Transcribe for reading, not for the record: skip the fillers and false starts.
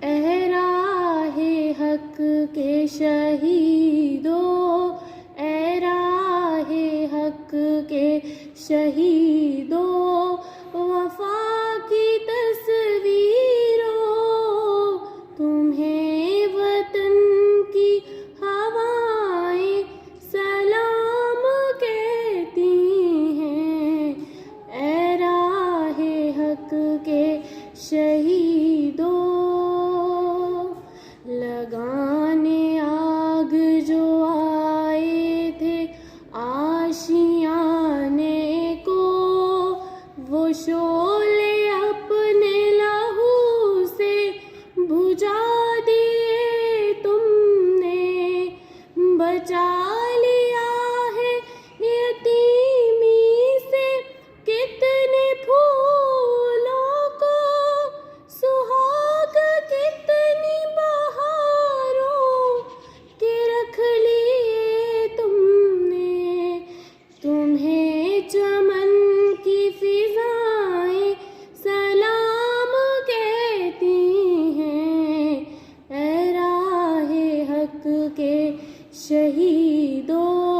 ए राहे हक के शहीदों, ए राहे हक के शहीदों, वफा की तस्वीरों, तुम्हें वतन की हवाएं सलाम कहती हैं। ए राहे हक के शहीदों, लगाने आग जो आए थे आशियाने को, वो शोले अपने लहू से बुझा दिए तुमने। बचा लिया है यतीमी से कितने फूलों को, सुहाग कितनी बहारों के रख लिए तुमने। तुम्हें चमन की फिजाएं सलाम कहती हैं। ए राहे हक के शहीदों,